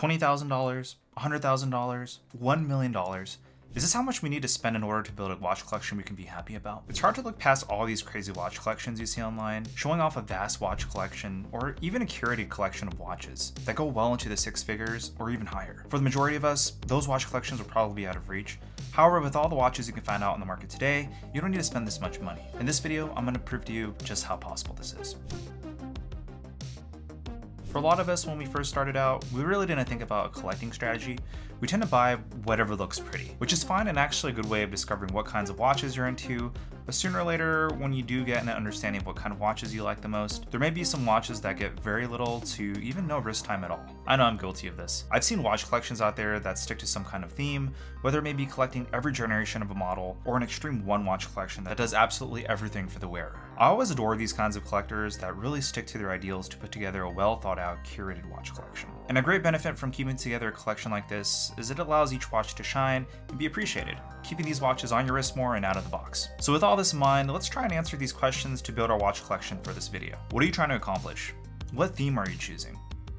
$20,000, $100,000, $1 million. Is this how much we need to spend in order to build a watch collection we can be happy about? It's hard to look past all these crazy watch collections you see online, showing off a vast watch collection, or even a curated collection of watches that go well into the six figures or even higher. For the majority of us, those watch collections will probably be out of reach. However, with all the watches you can find out in the market today, you don't need to spend this much money. In this video, I'm going to prove to you just how possible this is. For a lot of us, when we first started out, we really didn't think about a collecting strategy. We tend to buy whatever looks pretty, which is fine and actually a good way of discovering what kinds of watches you're into, but sooner or later, when you do get an understanding of what kind of watches you like the most, there may be some watches that get very little to even no wrist time at all. I know I'm guilty of this. I've seen watch collections out there that stick to some kind of theme, whether it may be collecting every generation of a model, or an extreme one watch collection that does absolutely everything for the wearer. I always adore these kinds of collectors that really stick to their ideals to put together a well thought out curated watch collection. And a great benefit from keeping together a collection like this is it allows each watch to shine and be appreciated, keeping these watches on your wrist more and out of the box. So with all this in mind, let's try and answer these questions to build our watch collection for this video. What are you trying to accomplish? What theme are you choosing?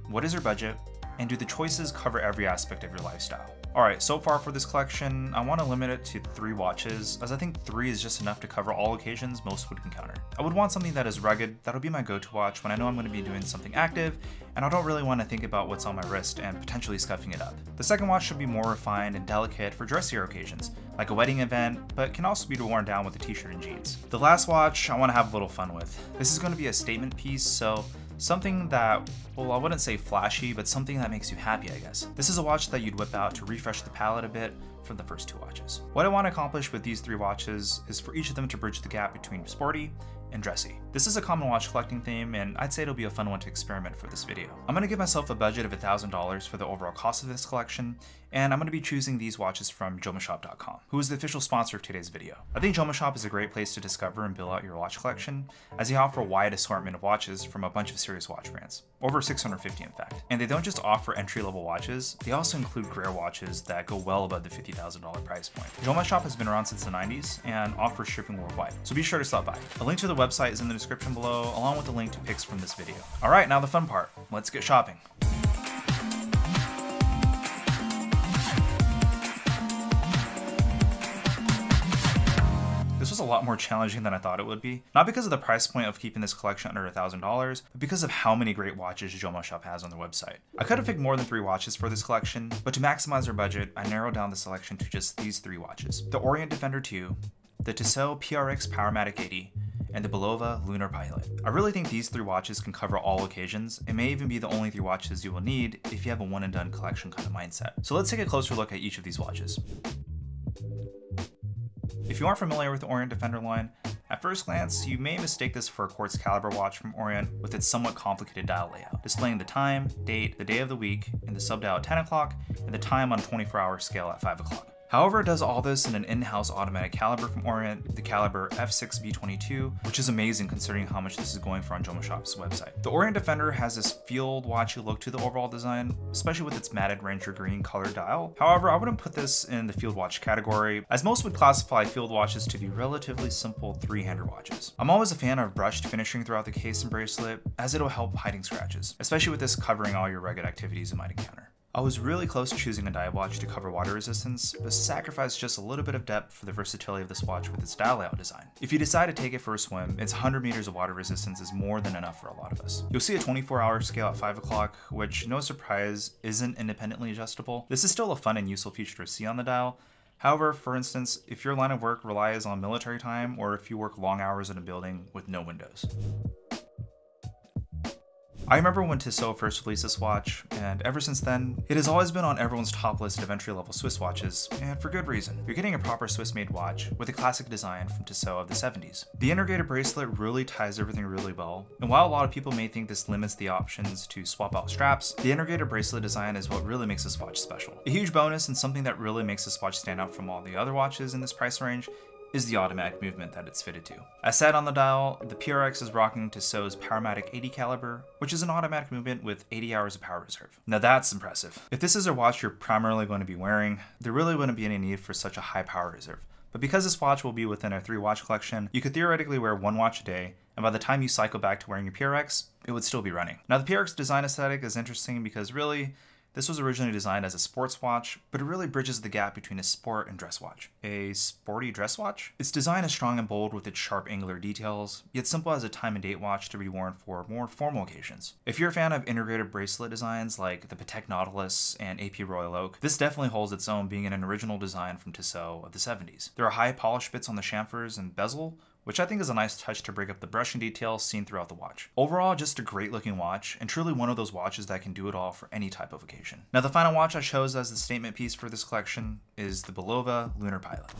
What is your budget? And do the choices cover every aspect of your lifestyle? Alright, so far for this collection, I want to limit it to 3 watches, as I think 3 is just enough to cover all occasions most would encounter. I would want something that is rugged, that'll be my go-to watch when I know I'm going to be doing something active, and I don't really want to think about what's on my wrist and potentially scuffing it up. The second watch should be more refined and delicate for dressier occasions, like a wedding event, but can also be worn down with a t-shirt and jeans. The last watch I want to have a little fun with. This is going to be a statement piece, so something that, well, I wouldn't say flashy, but something that makes you happy, I guess. This is a watch that you'd whip out to refresh the palette a bit from the first 2 watches. What I want to accomplish with these 3 watches is for each of them to bridge the gap between sporty and dressy. This is a common watch collecting theme, and I'd say it'll be a fun one to experiment for this video. I'm going to give myself a budget of $1,000 for the overall cost of this collection, and I'm going to be choosing these watches from Jomashop.com, who is the official sponsor of today's video. I think Jomashop is a great place to discover and build out your watch collection, as they offer a wide assortment of watches from a bunch of serious watch brands, over 650 in fact. And they don't just offer entry-level watches, they also include rare watches that go well above the $50,000 price point. Jomashop has been around since the 90s and offers shipping worldwide, so be sure to stop by. A link to the website is in the description below, along with a link to pics from this video. Alright, now the fun part. Let's get shopping. This was a lot more challenging than I thought it would be. Not because of the price point of keeping this collection under $1,000, but because of how many great watches Jomashop has on their website. I could have picked more than 3 watches for this collection, but to maximize our budget, I narrowed down the selection to just these 3 watches. The Orient Defender 2, the Tissot PRX Powermatic 80, and the Bulova Lunar Pilot. I really think these 3 watches can cover all occasions, and may even be the only 3 watches you will need if you have a one and done collection kind of mindset. So let's take a closer look at each of these watches. If you aren't familiar with the Orient Defender line, at first glance, you may mistake this for a quartz caliber watch from Orient with its somewhat complicated dial layout, displaying the time, date, the day of the week in the subdial at 10 o'clock, and the time on a 24-hour scale at 5 o'clock. However, it does all this in an in-house automatic caliber from Orient, the caliber F6B22, which is amazing considering how much this is going for on Jomashop's website. The Orient Defender has this field watchy look to the overall design, especially with its matted Ranger green color dial. However, I wouldn't put this in the field watch category, as most would classify field watches to be relatively simple 3-hander watches. I'm always a fan of brushed finishing throughout the case and bracelet, as it'll help hiding scratches, especially with this covering all your rugged activities you might encounter. I was really close to choosing a dive watch to cover water resistance, but sacrificed just a little bit of depth for the versatility of this watch with its dial layout design. If you decide to take it for a swim, its 100 meters of water resistance is more than enough for a lot of us. You'll see a 24-hour scale at 5 o'clock, which, no surprise, isn't independently adjustable. This is still a fun and useful feature to see on the dial. However, for instance, if your line of work relies on military time, or if you work long hours in a building with no windows. I remember when Tissot first released this watch, and ever since then, it has always been on everyone's top list of entry-level Swiss watches, and for good reason. You're getting a proper Swiss-made watch with a classic design from Tissot of the 70s. The integrated bracelet really ties everything really well, and while a lot of people may think this limits the options to swap out straps, the integrated bracelet design is what really makes this watch special. A huge bonus and something that really makes this watch stand out from all the other watches in this price range is the automatic movement that it's fitted to. As said on the dial, the PRX is rocking Tissot's Powermatic 80 caliber, which is an automatic movement with 80 hours of power reserve. Now that's impressive. If this is a watch you're primarily going to be wearing, there really wouldn't be any need for such a high power reserve. But because this watch will be within a 3-watch collection, you could theoretically wear 1 watch a day, and by the time you cycle back to wearing your PRX, it would still be running. Now the PRX design aesthetic is interesting because really, This was originally designed as a sports watch, but it really bridges the gap between a sport and dress watch. A sporty dress watch? Its design is strong and bold with its sharp angular details, yet simple as a time and date watch to be worn for more formal occasions. If you're a fan of integrated bracelet designs like the Patek Nautilus and AP Royal Oak, this definitely holds its own, being an original design from Tissot of the 70s. There are high polish bits on the chamfers and bezel, which I think is a nice touch to break up the brushing details seen throughout the watch. Overall, just a great looking watch, and truly one of those watches that can do it all for any type of occasion. Now, the final watch I chose as the statement piece for this collection is the Bulova Lunar Pilot.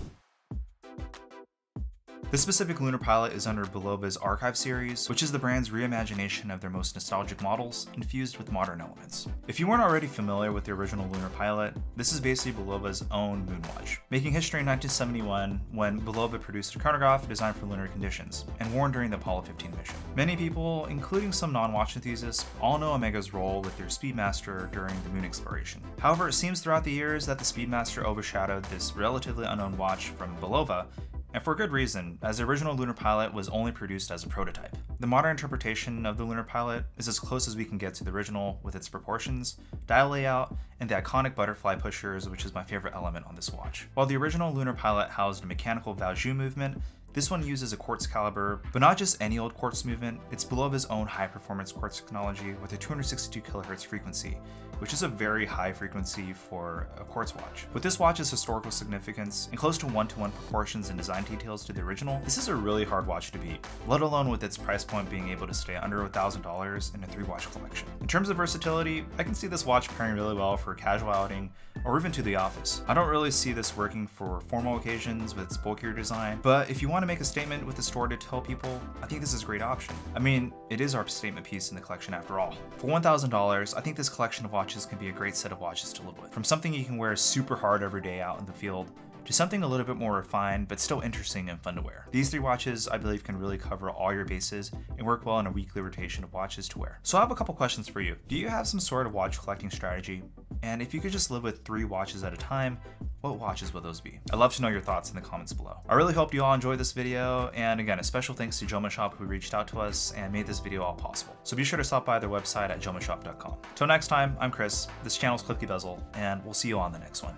This specific Lunar Pilot is under Bulova's Archive series, which is the brand's reimagination of their most nostalgic models, infused with modern elements. If you weren't already familiar with the original Lunar Pilot, this is basically Bulova's own moon watch, making history in 1971 when Bulova produced a chronograph designed for lunar conditions, and worn during the Apollo 15 mission. Many people, including some non-watch enthusiasts, all know Omega's role with their Speedmaster during the moon exploration. However, it seems throughout the years that the Speedmaster overshadowed this relatively unknown watch from Bulova, and for good reason, as the original Lunar Pilot was only produced as a prototype. The modern interpretation of the Lunar Pilot is as close as we can get to the original with its proportions, dial layout, and the iconic butterfly pushers, which is my favorite element on this watch. While the original Lunar Pilot housed a mechanical Valjoux movement, this one uses a quartz caliber, but not just any old quartz movement, it's Bulova's own high-performance quartz technology with a 262 kHz frequency, which is a very high frequency for a quartz watch. With this watch's historical significance and close to one-to-one proportions and design details to the original, this is a really hard watch to beat, let alone with its price point being able to stay under $1,000 in a 3-watch collection. In terms of versatility, I can see this watch pairing really well for a casual outing or even to the office. I don't really see this working for formal occasions with its bulkier design, but if you want to make a statement with the store to tell people, I think this is a great option. I mean, it is our statement piece in the collection after all. For $1,000, I think this collection of watches can be a great set of watches to live with. From something you can wear super hard every day out in the field, to something a little bit more refined, but still interesting and fun to wear. These 3 watches, I believe, can really cover all your bases and work well in a weekly rotation of watches to wear. So I have a couple questions for you. Do you have some sort of watch collecting strategy? And if you could just live with 3 watches at a time, what watches would those be? I'd love to know your thoughts in the comments below. I really hope you all enjoyed this video, and again, a special thanks to Jomashop who reached out to us and made this video all possible. So be sure to stop by their website at jomashop.com. Till next time, I'm Chris, this channel is Clicky Bezel, and we'll see you on the next one.